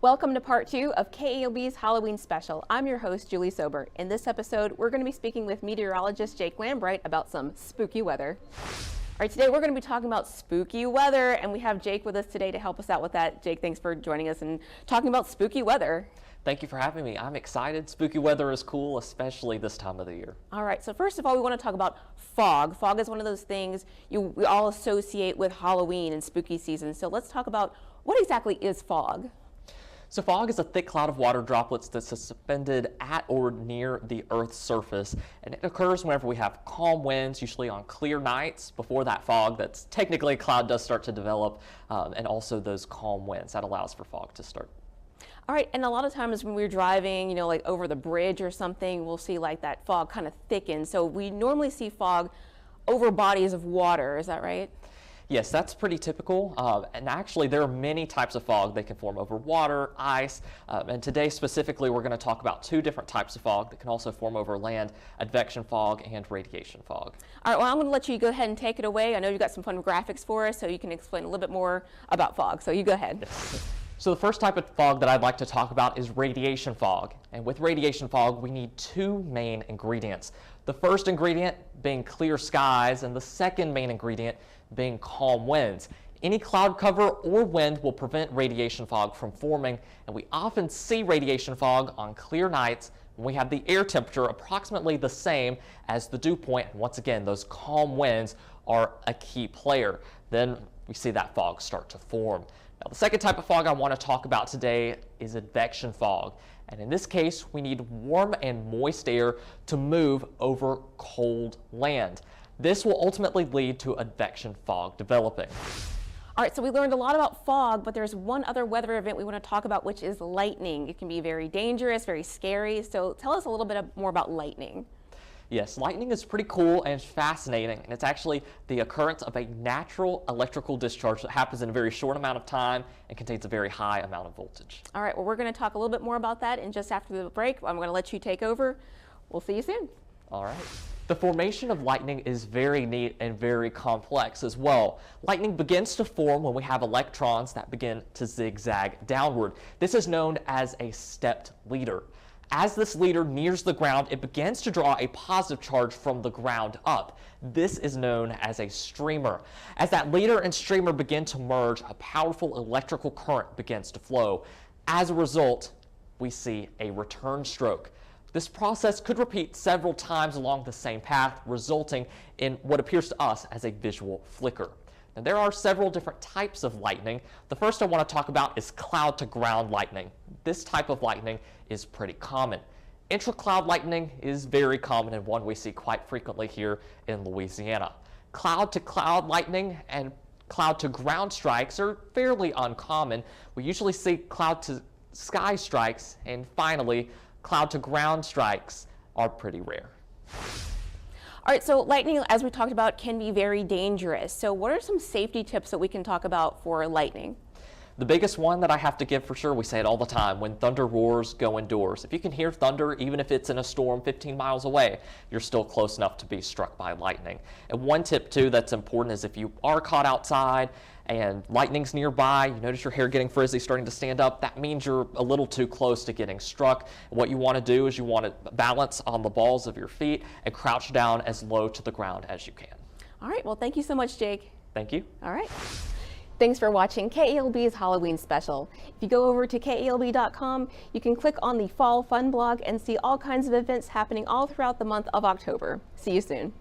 Welcome to part 2 of KALB's Halloween special. I'm your host, Julie Sober. In this episode, we're going to be speaking with meteorologist Jake Lambright about some spooky weather. All right, today we're going to be talking about spooky weather, and we have Jake with us today to help us out with that. Jake, thanks for joining us and talking about spooky weather. Thank you for having me. I'm excited. Spooky weather is cool, especially this time of the year. All right, so first of all, we want to talk about fog. Fog is one of those things we all associate with Halloween and spooky season. So let's talk about what exactly is fog. So fog is a thick cloud of water droplets that's suspended at or near the Earth's surface, and it occurs whenever we have calm winds, usually on clear nights. Before that fog, that's technically a cloud does start to develop, and also those calm winds. That allows for fog to start. All right, and a lot of times when we're driving, like over the bridge or something, we'll see like that fog kind of thicken. So we normally see fog over bodies of water, is that right? Yes, that's pretty typical, and actually there are many types of fog that can form over water, ice, and today specifically we're going to talk about two different types of fog that can also form over land: advection fog and radiation fog. All right, well, I'm going to let you go ahead and take it away. I know you got some fun graphics for us, so you can explain a little bit more about fog, so you go ahead. Yes. So the first type of fog that I'd like to talk about is radiation fog, and with radiation fog we need two main ingredients. The first ingredient being clear skies, and the second main ingredient being calm winds. Any cloud cover or wind will prevent radiation fog from forming, and we often see radiation fog on clear nights when we have the air temperature approximately the same as the dew point. And once again, those calm winds are a key player. Then we see that fog start to form. Now, the second type of fog I want to talk about today is advection fog. And in this case, we need warm and moist air to move over cold land. This will ultimately lead to advection fog developing. All right, so we learned a lot about fog, but there's one other weather event we want to talk about, which is lightning. It can be very dangerous, very scary. So tell us a little bit more about lightning. Yes, lightning is pretty cool and fascinating, and it's actually the occurrence of a natural electrical discharge that happens in a very short amount of time and contains a very high amount of voltage. All right, well, we're going to talk a little bit more about that, and just after the break, I'm going to let you take over. We'll see you soon. All right. The formation of lightning is very neat and very complex as well. Lightning begins to form when we have electrons that begin to zigzag downward. This is known as a stepped leader. As this leader nears the ground, it begins to draw a positive charge from the ground up. This is known as a streamer. As that leader and streamer begin to merge, a powerful electrical current begins to flow. As a result, we see a return stroke. This process could repeat several times along the same path, resulting in what appears to us as a visual flicker. Now, there are several different types of lightning. The first I want to talk about is cloud-to-ground lightning. This type of lightning is pretty common. Intra-cloud lightning is very common and one we see quite frequently here in Louisiana. Cloud-to-cloud lightning and cloud-to-ground strikes are fairly uncommon. We usually see cloud-to-sky strikes, and finally, cloud-to-ground strikes are pretty rare. All right, so lightning, as we talked about, can be very dangerous. So what are some safety tips that we can talk about for lightning? The biggest one that I have to give for sure, we say it all the time: when thunder roars, go indoors. If you can hear thunder, even if it's in a storm 15 miles away, you're still close enough to be struck by lightning. And one tip too that's important is if you are caught outside and lightning's nearby, you notice your hair getting frizzy, starting to stand up, that means you're a little too close to getting struck. What you want to do is you want to balance on the balls of your feet and crouch down as low to the ground as you can. All right, well, thank you so much, Jake. Thank you. All right. Thanks for watching KALB's Halloween special. If you go over to KALB.com, you can click on the Fall Fun blog and see all kinds of events happening all throughout the month of October. See you soon.